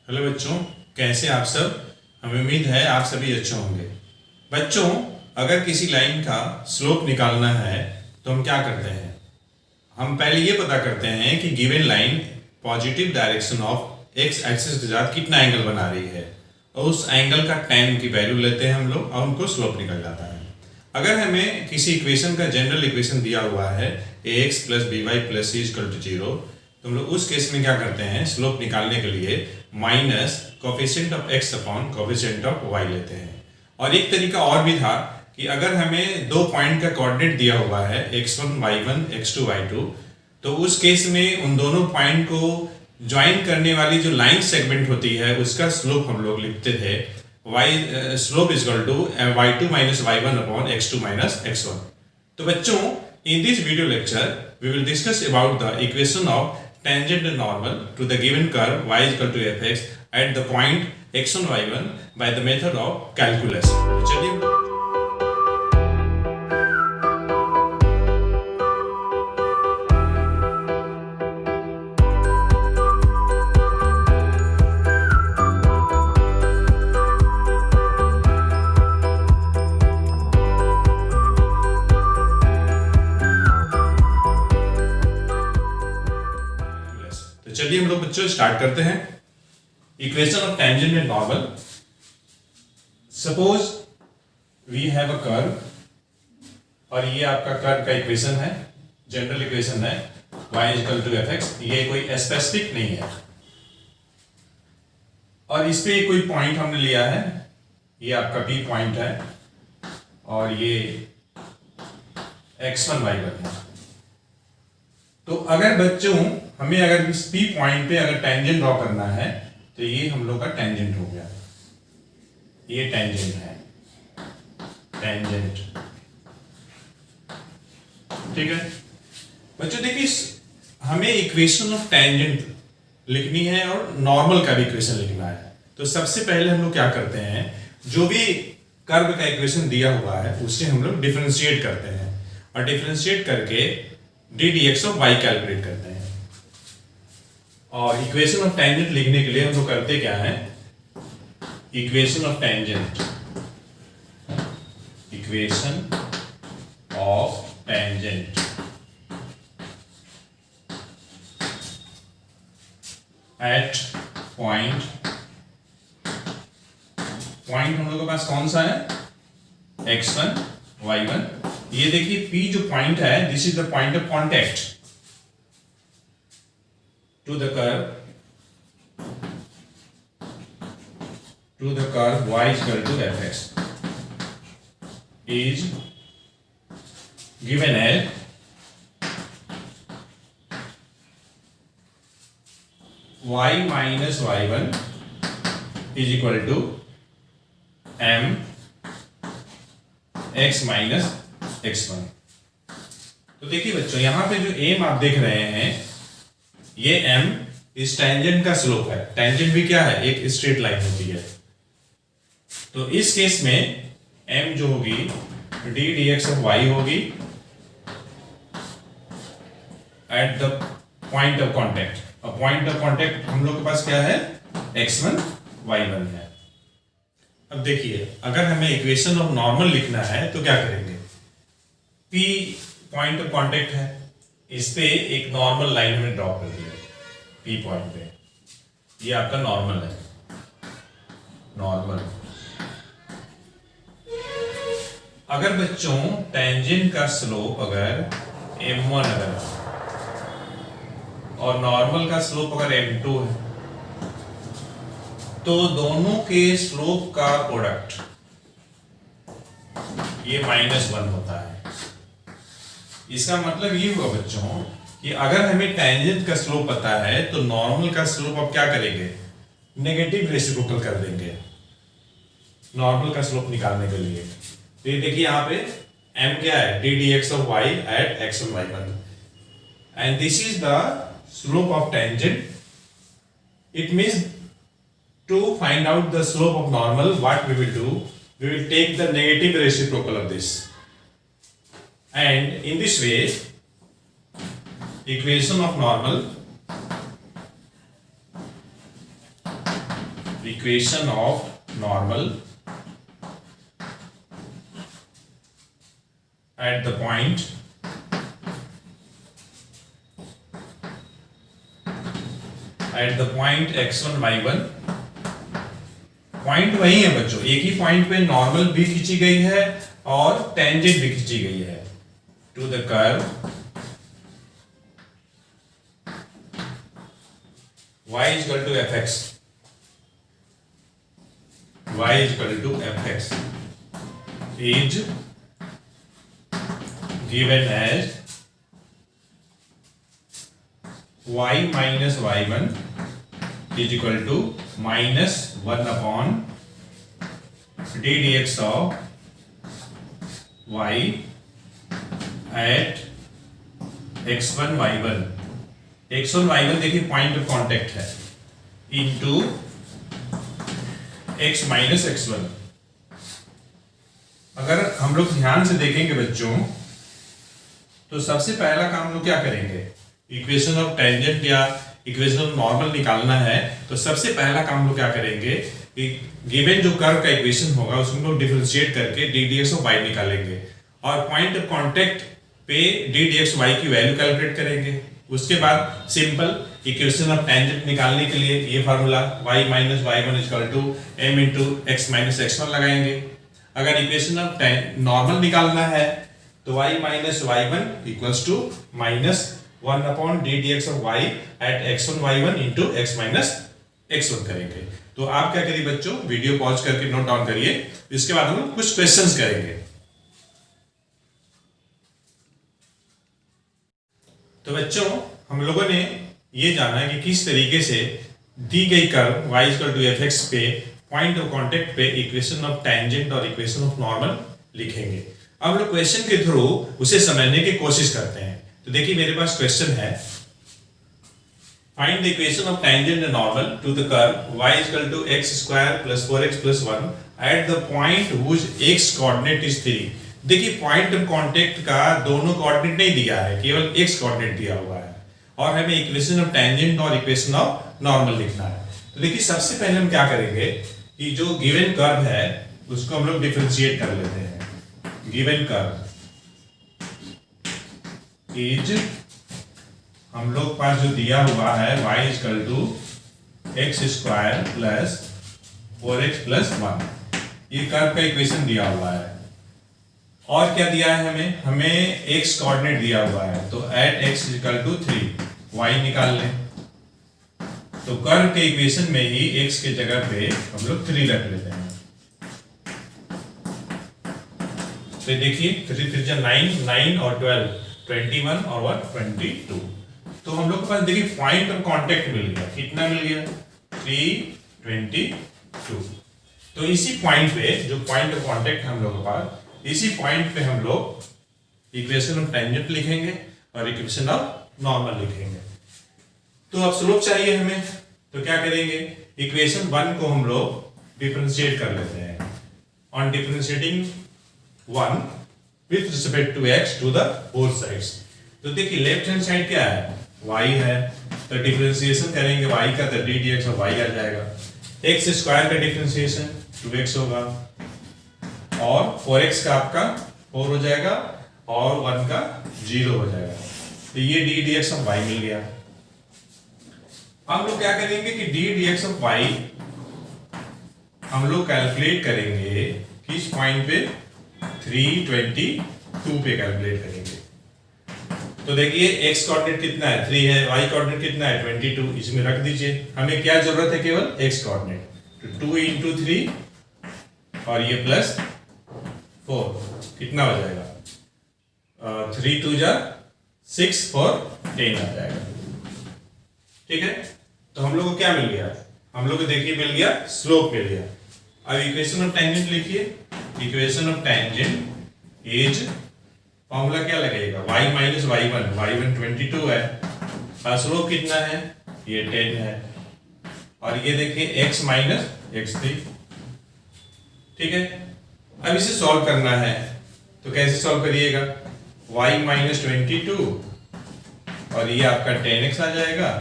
Hello बच्चों, कैसे आप सब। हमें उम्मीद है आप सभी अच्छे होंगे। बच्चों, अगर किसी लाइन का स्लोप निकालना है तो हम क्या करते हैं? हम पहले ये पता करते हैं कि given line positive direction of x axis के साथ कितना एंगल बना रही है, और उस एंगल का tan की वैल्यू लेते हैं हम लोग और उनको स्लोप निकल जाता है। अगर हमें किसी इक्वेशन का जनरल इक्वेशन दिया हुआ है ax + by + c = 0, तो हम लोग उस केस में क्या करते हैं, स्लोप निकालने के लिए minus coefficient of x upon coefficient of y लेते हैं। और एक तरीका और भी था कि अगर हमें दो पॉइंट का कोऑर्डिनेट दिया हुआ है x1 y1 x2 y2, तो उस केस में उन दोनों पॉइंट को ज्वाइन करने वाली जो लाइन सेगमेंट होती है उसका स्लोप हम लोग लिखते थे slope equal to y2 - y1 upon x2 - x1। तो बच्चों, in this video lecture we will discuss about the equation of tangent and normal to the given curve y = fx at the point x1 y1 by the method of calculus। तो चलिए हम लोग बच्चों start करते हैं। Equation of tangent and normal. Suppose we have a curve और ये आपका कर्व का इक्वेशन है, जनरल इक्वेशन है y = fx। ये कोई स्पेसिफिक नहीं है और इस पे कोई पॉइंट हमने लिया है, ये आपका P पॉइंट है और ये x1 y1 है। तो अगर बच्चों हमें अगर इस P पॉइंट पे अगर टेंजेंट ड्रॉ करना है तो ये हम लोग का टेंजेंट हो गया, ये टेंजेंट है, टेंजेंट। ठीक है बच्चों, देखिए हमें इक्वेशन ऑफ टेंजेंट लिखनी है और नॉर्मल का भी इक्वेशन लिखना है। तो सबसे पहले हम लोग क्या करते हैं, जो भी कर्व का इक्वेशन दिया हुआ है उससे हम लोग डिफरेंशिएट करते हैं और डिफरेंशिएट करके D dx of y calculate करते हैं। और इक्वेशन ऑफ टेंजेंट लिखने के लिए हम लोग करते क्या है, equation of tangent, equation of tangent at point हम लोग के पास कौन सा है, x1 y1। ये देखिए P जो पॉइंट है, this is the point of contact to the curve y = fx is given as y - y1 is equal to m x - x1। तो देखिए बच्चों, यहां पे जो m आप देख रहे हैं, ये m इस टेंजेंट का स्लोप है। टेंजेंट भी क्या है, एक स्ट्रेट लाइन होती है। तो इस केस में m जो होगी d dx ऑफ y होगी eight the point of contact. और पॉइंट ऑफ कांटेक्ट हम लोग के पास क्या है, x1 y1 है। अब देखिए, अगर हमें इक्वेशन ऑफ नॉर्मल लिखना है तो क्या करेंगे, p पॉइंट ऑफ कांटेक्ट है, इस पे एक नॉर्मल लाइन हमने ड्रॉ कर दिया P पॉइंट पे, ये आपका नॉर्मल है, नॉर्मल। अगर बच्चों टेंजेंट का स्लोप अगर m1 अगर और नॉर्मल का स्लोप अगर m2 है, तो दोनों के स्लोप का प्रोडक्ट ये -1 होता है। इसका मतलब ये हुआ बच्चों कि अगर हमें टेंजेंट का स्लोप पता है तो नॉर्मल का स्लोप अब क्या करेंगे, नेगेटिव रेसिप्रोकल कर देंगे नॉर्मल का स्लोप निकालने के लिए। तो ये देखिए यहाँ पे m क्या है, d dx of y at x1 y1 and this is the slope of tangent. It means to find out the slope of normal, what we will do, we will take the negative reciprocal of this, and in this way equation of normal equation of normal at the point x1 y1। Point वही है बच्चों, एक ही point पे normal भी खींची गई है और टेंजेंट भी खींची गई है to the curve y is equal to fx। y is equal to fx is given as y minus y1 is equal to minus 1 upon d dx of y at x1 y1। x1 y1 देखिए point of contact है into x minus x1। अगर हम लोग ध्यान से देखेंगे बच्चों तो सबसे पहला काम हम लोग क्या करेंगे, इक्वेशन ऑफ टेंजेंट या इक्वेशन ऑफ नॉर्मल निकालना है तो सबसे पहला काम हम लोग क्या करेंगे कि गिवन जो कर्व का इक्वेशन होगा उसको हम लोग डिफरेंशिएट करके d d x of y निकालेंगे और पॉइंट ऑफ कांटेक्ट पे डी डी एक्स वाई की वैल्यू कैलकुलेट करेंगे। उसके बाद सिंपल इक्वेशन ऑफ टेंजेंट निकालने के लिए ये formula y minus y one equal to m into x minus x one लगाएंगे। अगर इक्वेशन ऑफ नॉर्मल निकालना है तो y minus y one equals to minus 1 upon d d x of y at x1 y1 into x minus x one करेंगे। तो आप क्या करिए बच्चों, वीडियो पॉज करके नोट डाउन करिए, इसके बाद हम कुछ क्वेश्चंस करेंगे। तो बच्चों हम लोगों ने ये जाना कि किस तरीके से दी गई curve y equal to f x पे पॉइंट ऑफ कांटेक्ट पे इक्वेशन ऑफ टेंजेंट और इक्वेशन ऑफ नॉर्मल लिखेंगे। अब लोग क्वेश्चन के थ्रू उसे समझने की कोशिश करते हैं। तो देखिए मेरे पास क्वेश्चन है, find the equation of tangent and normal to the curve y equal to x square plus 4x plus 1 at the point whose x coordinate is 3। देखिए पॉइंट ऑफ कांटेक्ट का दोनों कोऑर्डिनेट नहीं दिया है, केवल x कोऑर्डिनेट दिया हुआ है और हमें इक्वेशन ऑफ टेंजेंट और इक्वेशन ऑफ नॉर्मल लिखना है। तो देखिए सबसे पहले हम क्या करेंगे कि जो गिवन कर्व है उसको हम लोग डिफरेंशिएट कर लेते हैं। गिवन कर्व इज हम लोग पास जो दिया हुआ है y equal to x square plus 4x plus 1, ये कर्व का इक्वेशन दिया हुआ है। और क्या दिया है हमें x कोऑर्डिनेट दिया हुआ है, तो at x equal to 3 y निकाल लें। तो कर्व के इक्वेशन में ही x के जगह पे हम लोग 3 रख लेते हैं। तो देखिए 3 3 9 9 और 12 21 और 1 22। तो हम लोग के पास देखिए पॉइंट ऑफ कांटेक्ट मिल गया, कितना मिल गया 322। तो इसी पॉइंट पे जो पॉइंट ऑफ कांटेक्ट हम लोग के पास, इसी पॉइंट पे हम लोग इक्वेशन ऑफ टेंजेंट लिखेंगे और इक्वेशन ऑफ नॉर्मल लिखेंगे। तो अब स्लोप चाहिए हमें, तो क्या करेंगे, इक्वेशन 1 को हम लोग डिफरेंशिएट कर लेते हैं। On differentiating 1 with respect to x to the both sides. तो देखिए लेफ्ट हैंड साइड क्या है, y है, तो डिफरेंशिएशन करेंगे y का तो D d x of y आ जाएगा। x स्क्वायर का डिफरेंशिएशन 2x होगा और 4x का आपका 4 हो जाएगा और 1 का 0 हो जाएगा। तो ये D d x of y मिल गया। हम लोग क्या करेंगे कि D d x of y हम लोग कैलकुलेट करेंगे किस पॉइंट पे 322 पे कैलकुलेट करेंगे। तो देखिए x कोऑर्डिनेट कितना है 3 है, y कोऑर्डिनेट कितना है 22, इसमें रख दीजिए। हमें क्या जरूरत है, केवल x कोऑर्डिनेट। तो 2 इंटू 3 और ये प्लस 4 कितना हो जाएगा 3 2 जा 6 4 10 आ जाएगा। ठीक है, तो हम लोग को क्या मिल गया, हम लोग को देखिए मिल गया स्लोप मिल गया। अब इक्वेशन ऑफ टेंजेंट लिखिए। Equation of tangent is formula क्या लगेगा y माइनस y1 22 है और स्लोप कितना है ये 10 है और ये देखिए x माइनस x3। ठीक है, अब इसे सॉल्व करना है तो कैसे सॉल्व करिएगा, y माइनस 22 और ये आपका 10x आ जाएगा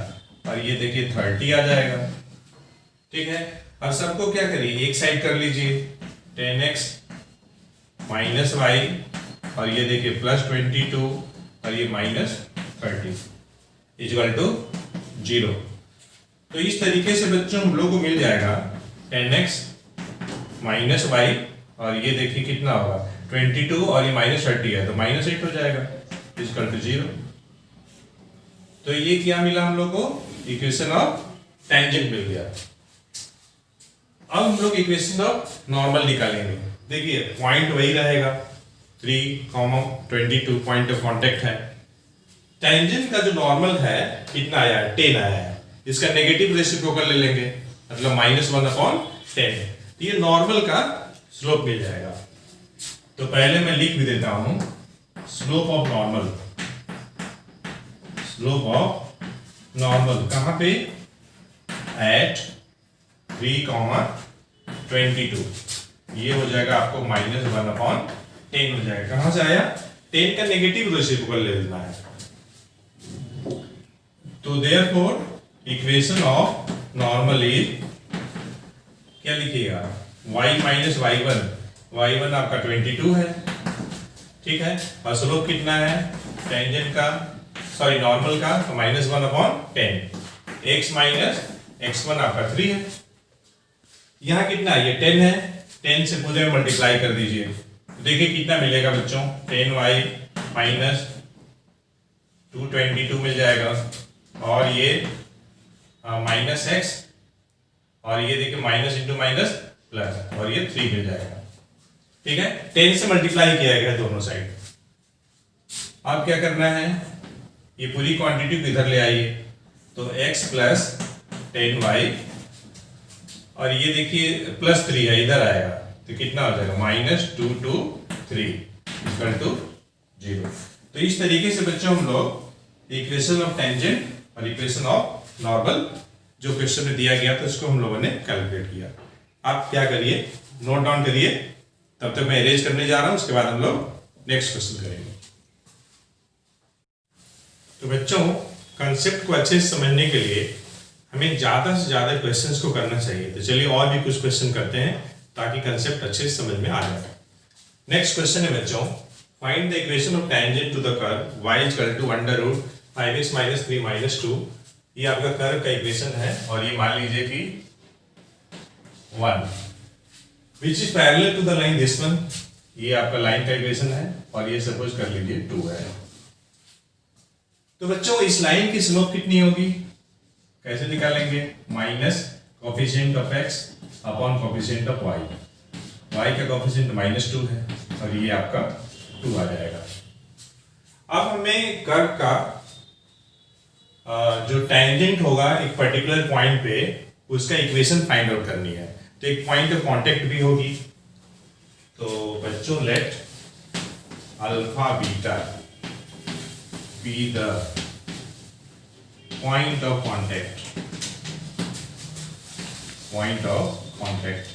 और ये देखिए 30 आ जाएगा। ठीक है, अब सबको क्या करिए, एक साइड कर लीजिए, 10x माइनस वाई, और ये देखिए प्लस 22 और ये माइनस 30 इक्वल टू 0। तो इस तरीके से बच्चों हम लोग को मिल जाएगा 10x माइनस वाई, और ये देखिए कितना होगा 22 और ये माइनस 30 है तो माइनस 8 हो जाएगा इक्वल टू 0। तो ये क्या मिला हम लोग को, इक्वेशन ऑफ टेंजेंट मिल गया। अब हम लोग इक्वेशन ऑफ नॉर्मल निकालेंगे। देखिए पॉइंट वही रहेगा 3,22 पॉइंट ऑफ कांटेक्ट है। टेंजेंट का जो नॉर्मल है कितना आया है, 10 आया है। इसका नेगेटिव रेसिप्रोकल ले लेंगे, मतलब -1/10। ये नॉर्मल का स्लोप मिल जाएगा। तो पहले मैं लिख भी देता हूं, slope of normal, slope of normal कहां पे, एट 3,22, ये हो जाएगा आपको -1/10 हो जाएगा। कहां से आया, 10 का नेगेटिव रेसिप्रोकल ले लेना है। तो therefore equation of normal is, क्या लिखिएगा, y माइनस y1 आपका 22 है, ठीक है, और स्लोप कितना है टेंजेंट का, सॉरी नॉर्मल का, तो -1/10, x माइनस x1 आपका 3 है। यहाँ कितना है, ये 10 है, 10 से पूरे में मल्टीप्लाई कर दीजिए, तो देखिए कितना मिलेगा बच्चों, 10y माइनस 222 मिल जाएगा, और ये माइनस x, और ये देखिए माइनस इंटू माइनस प्लस, और ये 3 मिल जाएगा। ठीक है, 10 से मल्टीप्लाई किया गया दोनों साइड। अब क्या करना है, ये पूरी क्वांटिटी को इधर ले आइए, तो x प्लस 10y, और ये देखिए प्लस 3 है, इधर आएगा तो कितना हो जाएगा, -223 इक्वल टू 0। तो इस तरीके से बच्चों हम लोग इक्वेशन ऑफ टेंजेंट और इक्वेशन ऑफ नॉर्मल जो क्वेश्चन में दिया गया था उसको हम लोगों ने कैलकुलेट किया। आप क्या करिए, नोट डाउन करिए, तब तक मैं अरेंज करने जा रहा हूं, उसके बाद हम लोग नेक्स्ट क्वेश्चन करेंगे। तो बच्चों कंसेप्ट को अच्छे से समझने के लिए हमें ज्यादा से ज्यादा क्वेश्चंस को करना चाहिए। तो चलिए और भी कुछ क्वेश्चन करते हैं ताकि कंसेप्ट अच्छे से समझ में आ जाए। नेक्स्ट क्वेश्चन है बच्चों, find the equation of tangent to the curve y equal to √5x - 3 - 2। ये आपका कर्व का इक्वेशन है, और ये मान लीजिए कि 1 which is parallel to the line this one, ये आपका लाइन का इक्वेशन है, और ये सपोज कर लीजिए 2 है। तो बच्चों इस लाइन की स्लोप कितनी होगी, कैसे निकालेंगे, minus coefficient of x upon coefficient of y, y का कोफिशिएंट -2 है, और ये आपका 2 आ जाएगा। अब हमें कर्व का जो टेंजेंट होगा एक पर्टिकुलर पॉइंट पे, उसका इक्वेशन फाइंड आउट करनी है। तो एक पॉइंट ऑफ कांटेक्ट भी होगी। तो बच्चों let alpha beta be the point of contact, point of contact.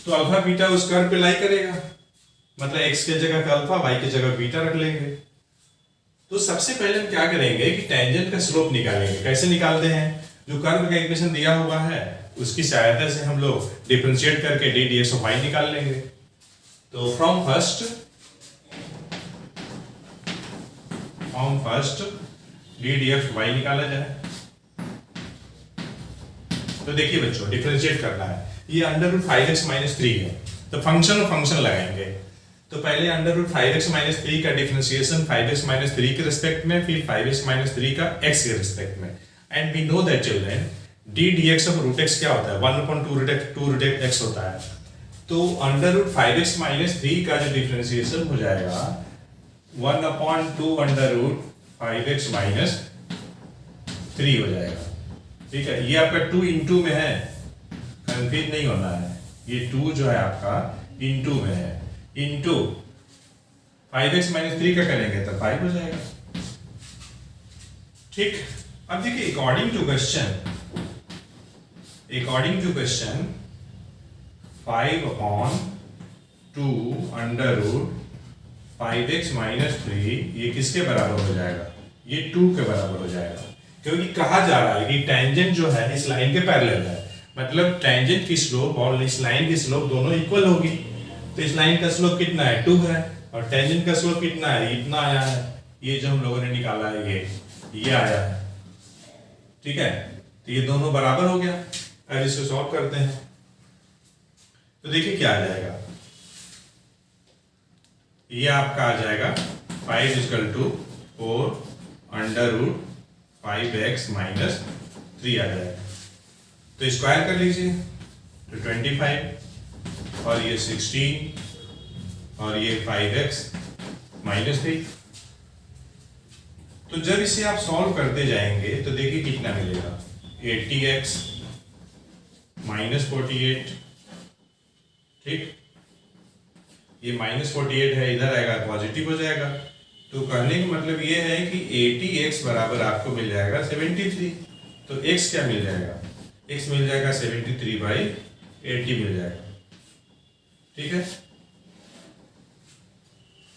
तो अल्फा बीटा उस कर्व पे लाई करेगा, मतलब x के जगह पे अल्फा, y की जगह बीटा रख लेंगे। तो सबसे पहले हम क्या करेंगे कि टेंजेंट का स्लोप निकालेंगे। कैसे निकालते हैं, जो कर्व का इक्वेशन दिया हुआ है उसकी सहायता से हम लोग डिफरेंशिएट करके d dx ऑफ y निकाल लेंगे। तो from first d dx y निकाला जाए। तो देखिए बच्चों डिफरेंशिएट करना है, ये √5x - 3 है, तो फंक्शन लगाएंगे। तो पहले √5x - 3 का डिफरेंशिएशन 5x - 3 के रिस्पेक्ट में, फिर 5x - 3 का x के रिस्पेक्ट में। And we know that children d dx of √x क्या होता है, 1/2√x होता है। तो √5x - 3 का जो डिफरेंशिएशन हो जाएगा 1/2√5x - 3 हो जाएगा। ठीक है, ये आपका 2 × में है, कंफ्यूज नहीं होना है, ये 2 जो है आपका × में है, इंटू 5x - 3 का करेंगे तो 5 हो जाएगा। ठीक, अब देखिए अकॉर्डिंग टू क्वेश्चन 5/2 √5x - 3 ये किसके बराबर हो जाएगा, ये 2 के बराबर हो जाएगा, क्योंकि कहा जा रहा है कि टेंजेंट जो है इस लाइन के पैरेलल है, मतलब टेंजेंट की स्लोप और इस लाइन की स्लोप दोनों इक्वल होगी। तो इस लाइन का स्लोप कितना है 2 है और टेंजेंट का स्लोप कितना है इतना आया है। ये जो हम लोगों ने निकाला है ये आया है, ठीक है। तो ये दोनों बराबर हो गया। अब इसको सॉल्व करते हैं तो देखिए क्या आ जाएगा। ये आपका आ जाएगा 5 = 4 √5x - 3 आ जाएगा। तो स्क्वायर कर लीजिए तो 25 और ये 16 और ये 5x - 3। तो जब इसे आप सॉल्व करते जाएंगे तो देखिए कितना मिलेगा 80x - 48, ठीक। ये -48 है, इधर आएगा पॉजिटिव हो जाएगा। तो कहने का मतलब ये है कि 80x बराबर आपको मिल जाएगा 73। तो x क्या मिल जाएगा, x मिल जाएगा 73/80 मिल जाएगा, ठीक है।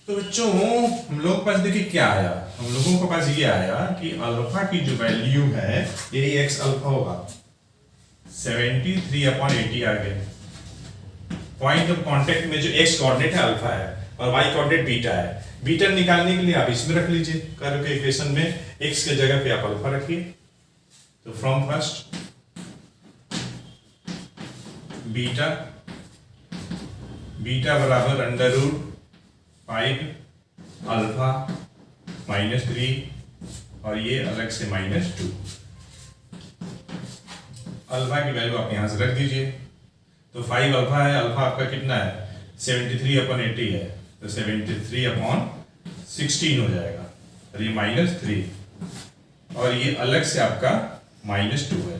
तो बच्चों हम लोगों के पास देखिए क्या आया, हम लोगों के पास ये आया कि अल्फा की जो वैल्यू है यही x अल्फा होगा 73/80 आ गया। पॉइंट ऑफ कांटेक्ट में जो x कोऑर्डिनेट है अल्फा है और y कोऑर्डिनेट बीटा है। बीटा निकालने के लिए आप इसमें रख लीजिए, कर्व के इक्वेशन में x के जगह पे आप अल्फा रखिए। तो फ्रॉम फर्स्ट बीटा बराबर √5 अल्फा -3 और ये अलग से -2। अल्फा की वैल्यू आप यहां से रख दीजिए। तो 5 अल्फा है, अल्फा आपका कितना है 73/80 है, तो 73/16 हो जाएगा और ये -3 और ये अलग से आपका -2 है,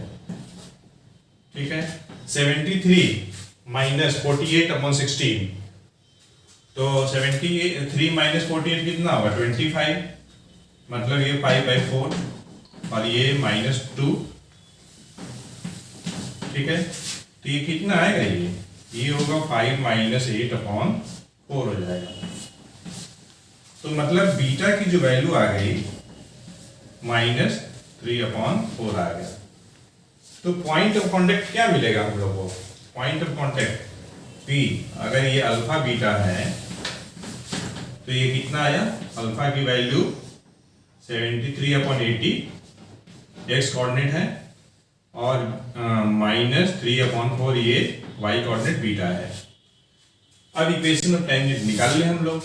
ठीक है। 73 - 48/16, तो 73 - 48 कितना होगा 25, मतलब ये 5/4 और ये -2, ठीक है। तो ये कितना आएगा ये होगा 5 - 8/4 हो जाएगा। तो मतलब बीटा की जो वैल्यू आ गई -3/4 आ गया। तो पॉइंट ऑफ कांटेक्ट क्या मिलेगा हम लोग को, पॉइंट ऑफ कांटेक्ट P, अगर ये अल्फा बीटा है तो ये कितना आया, अल्फा की वैल्यू 73/80 x कोऑर्डिनेट है और -3/4 ये y कोऑर्डिनेट बीटा है। अब इक्वेशन ऑफ टेंजेंट निकाल लें हम लोग,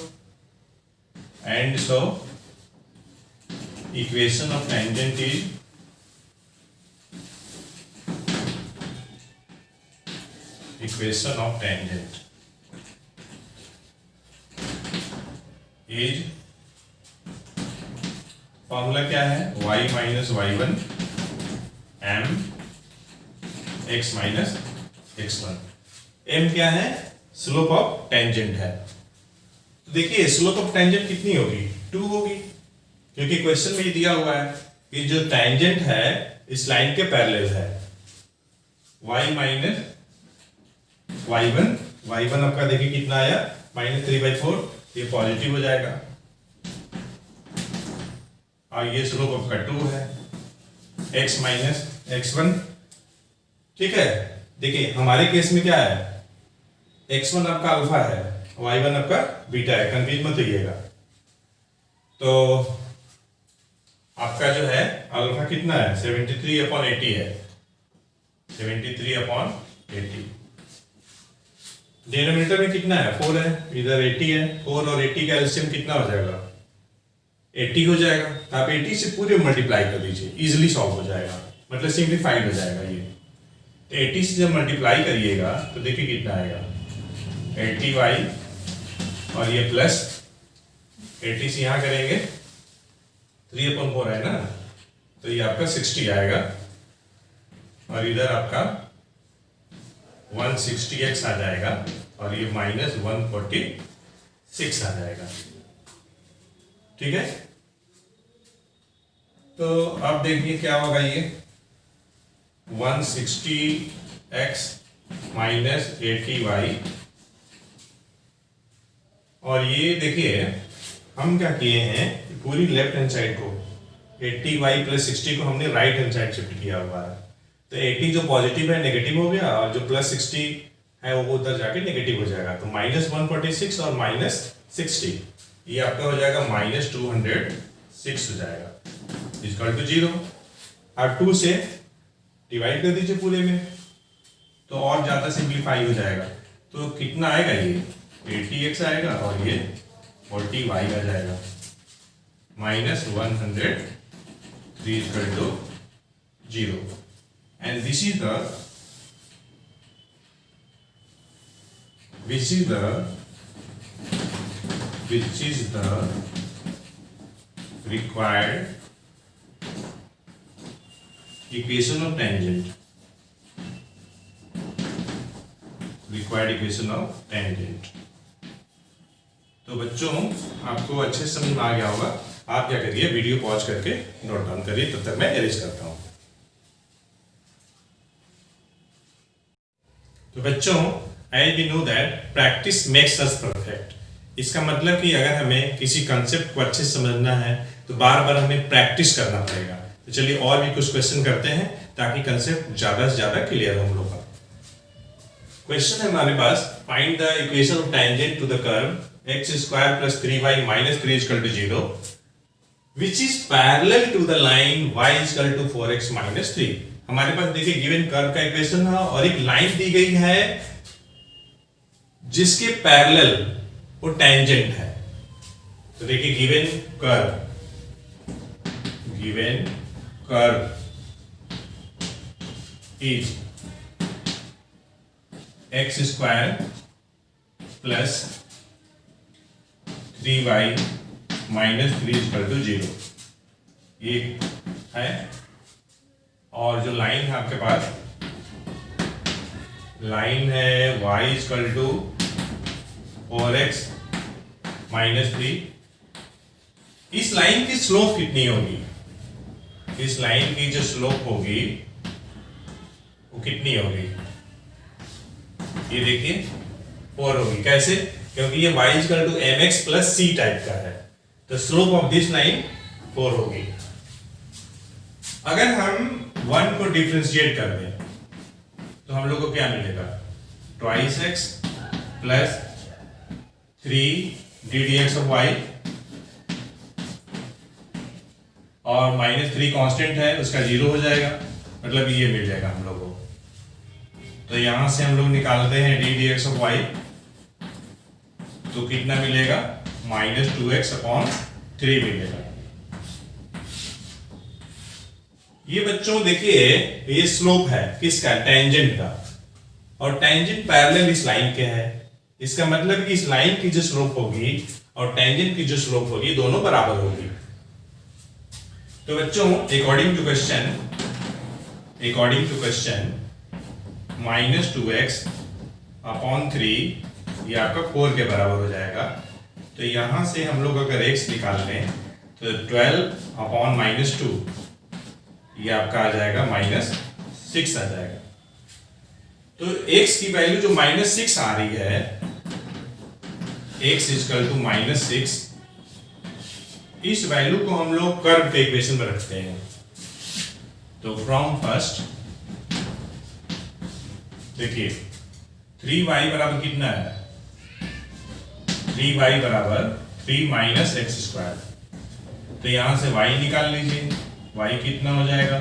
and so equation of tangent is formula क्या है y - y1 m x - x1। m क्या है, स्लोप ऑफ टेंजेंट है। तो देखिए स्लोप ऑफ टेंजेंट कितनी होगी 2 होगी, क्योंकि क्वेश्चन में ये दिया हुआ है कि जो टेंजेंट है इस लाइन के पैरेलल है। y - y1 आपका देखिए कितना आया -3/4, ये पॉजिटिव हो जाएगा और ये स्लोप आपका 2 है, x - x1, ठीक है। देखिए हमारे केस में क्या है, x1 आपका अल्फा है, y1 आपका बीटा है, कंफ्यूज मत होइएगा। तो आपका जो है अल्फा कितना है 73/80 है, 73/80। डिनोमिनेटर में कितना है 4 है, इधर 80 है, 4 और 80 का एलसीएम कितना हो जाएगा 80 हो जाएगा। तो आप 80 से पूरे मल्टीप्लाई कर दीजिए, इजीली सॉल्व हो जाएगा, मतलब सिंप्लीफाइड हो जाएगा ये। तो 80 से जब मल्टीप्लाई करिएगा तो देखिए कितना आएगा 80y और ये प्लस 80 से यहाँ करेंगे 3/4 है ना, तो ये आपका 60 आएगा और इधर आपका 160x आ जाएगा और ये -146 आ जाएगा, ठीक है। तो अब देखिए क्या होगा, ये 160x - 80y और ये देखिए हम क्या किए हैं पूरी लेफ्ट हैंड साइड को 80y प्लस 60 को हमने राइट हैंड साइड शिफ्ट किया हुआ है, तो 80 जो पॉजिटिव है नेगेटिव हो गया, और जो प्लस 60 है वो उधर जाके नेगेटिव हो जाएगा, तो -146 और -60 ये आपका हो जाएगा -206 हो जाएगा, इक्वल टू 0। अब 2 से डिवाइड कर दीजिए पूरे में, तो और ज्यादा सिंप्लीफाई हो जाएगा, तो कितना आएगा, ये 80x आएगा और ये 40y आ जाएगा, -103 equal to 0। And this is the required equation of tangent, तो बच्चों आपको अच्छे से समझ में आ गया होगा। आप क्या करिए, वीडियो पॉज करके नोट डाउन करिए, तब तक मैं एरेज करता हूं। तो बच्चों, as we know that practice makes us perfect, इसका मतलब कि अगर हमें किसी कंसेप्ट को अच्छे से समझना है तो बार बार हमें प्रैक्टिस करना पड़ेगा। तो चलिए और भी कुछ क्वेश्चन करते हैं ताकि कंसेप्ट ज्यादा से ज्यादा क्लियर हो हम लोग का। क्वेश्चन है हमारे पास, find the equation of tangent to the curve x square plus 3y minus 3 equal to 0 which is parallel to the line y equal to 4x minus 3। हमारे पास देखिए गिवन कर्व का इक्वेशन है और एक लाइन दी गई है जिसके पैरेलल वो टेंजेंट है। तो देखिए given curve is x square plus 3y minus 3 equal to 0 ये है, और जो लाइन है आपके पास, लाइन है y equal to 4x minus 3। इस लाइन की स्लोप कितनी होगी, इस लाइन की जो स्लोप होगी वो कितनी होगी, ये देखिए 4 होगी। कैसे, क्योंकि ये y equal to mx plus c type का है, तो स्लोप ऑफ दिस लाइन 4 होगी। अगर हम 1 को डिफरेंशिएट कर दें तो हम लोग को क्या मिलेगा, 2x plus 3 ddx of y, और -3 कांस्टेंट है उसका 0 हो जाएगा, मतलब ये मिल जाएगा हम लोग को। तो यहां से हम लोग निकालते हैं ddx ऑफ y, तो कितना मिलेगा, -2x अपॉन 3 मिलेगा। ये बच्चों देखिए ये स्लोप है किसका, टेंजेंट का, और टेंजेंट पैरेलल इस लाइन के है। इसका मतलब कि इस लाइन की जो स्लोप होगी और टेंजेंट की जो स्लोप होगी दोनों बराबर होगी। तो बच्चों according to question -2x upon 3 ये आपका 4 के बराबर हो जाएगा। तो यहां से हम लोग अगर x निकाल लें तो 12 अपॉन -2 ये आपका आ जाएगा -6 आ जाएगा। तो x की वैल्यू जो -6 आ रही है, x इक्वल टू -6, इस वैल्यू को हम लोग कर्व के इक्वेशन में रखते हैं। तो फ्रॉम फर्स्ट देखिए 3y बराबर कितना है, 3y बराबर 3 माइनस एक्स स्क्वायर। तो यहां से y निकाल लीजिए, y कितना हो जाएगा,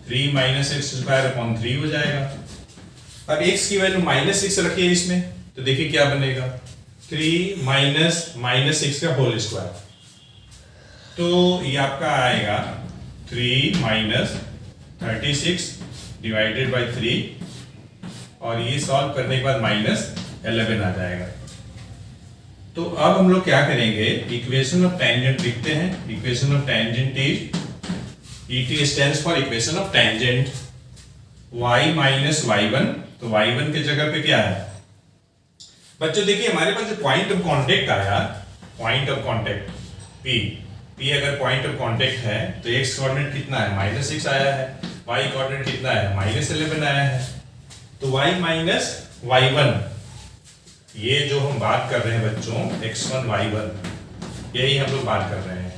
3 माइनस एक्स स्क्वायर अपॉन 3 हो जाएगा। अब x की वैल्यू -6 रखिए इसमें, तो देखिए क्या बनेगा, 3 माइनस 6 का होल स्क्वायर। तो ये आपका आएगा 3 माइनस 36 डिवाइडेड बाई 3, और ये सॉल्व करने के बाद -11 आ जाएगा। तो अब हम लोग क्या करेंगे, इक्वेशन ऑफ टेंजेंट लिखते हैं। Equation of tangent is ET stands for equation of tangent y minus y1। तो y1 के जगह पे क्या है बच्चों, देखिए हमारे पास जो पॉइंट ऑफ कांटेक्ट आया, पॉइंट ऑफ कांटेक्ट P अगर पॉइंट ऑफ कांटेक्ट है तो x कोऑर्डिनेट कितना है, -6 आया है, y कोऑर्डिनेट कितना है, -11 आया है। तो y माइनस y1, ये जो हम बात कर रहे हैं बच्चों x1 y1, यही हम लोग बात कर रहे हैं।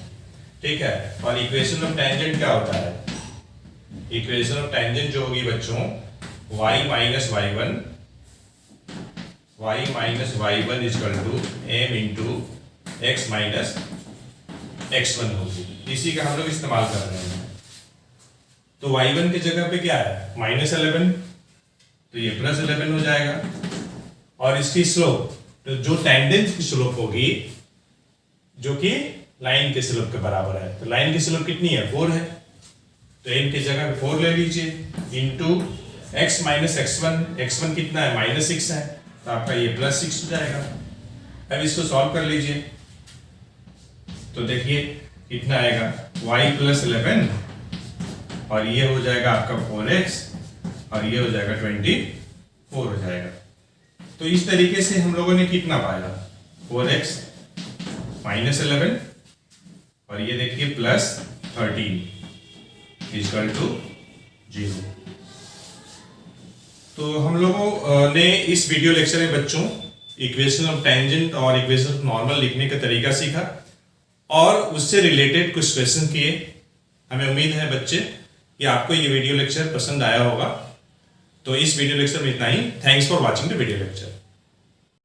ठीक है। और इक्वेशन ऑफ टेंजेंट क्या होता है? इक्वेशन ऑफ टेंजेंट जो होगी बच्चों y minus y one equal to m into x minus x1 होगी। इसी का हम लोग इस्तेमाल कर रहे हैं। तो y1 की जगह पे क्या है? -11, तो ये +11 हो जाएगा। और इसकी स्लोप, तो जो टेंजेंट की स्लोप होगी जो कि लाइन के स्लोप के बराबर है, तो लाइन की स्लोप कितनी है? 4 है। तो m की जगह पे 4 ले लीजिए इंटू x माइनस x1 कितना है? -6 है, तो आपका ये +6 हो जाएगा। अब इसको सॉल्व कर लीजिए तो देखिए कितना आएगा? y + 11 और ये हो जाएगा आपका 4x और ये हो जाएगा 24 हो जाएगा। तो इस तरीके से हम लोगों ने कितना पाया? 4x माइनस 11 और ये देखिए +13 इक्वल टू 0। तो हम लोगों ने इस वीडियो लेक्चर में बच्चों इक्वेशन ऑफ टेंजेंट और इक्वेशन ऑफ नॉर्मल लिखने का तरीका सीखा और उससे रिलेटेड कुछ क्वेश्चन किए। हमें उम्मीद है बच्चे कि आपको ये वीडियो लेक्चर पसंद आया होगा। तो इस वीडियो लेक्चर में इतना ही। Thanks for watching the video lecture.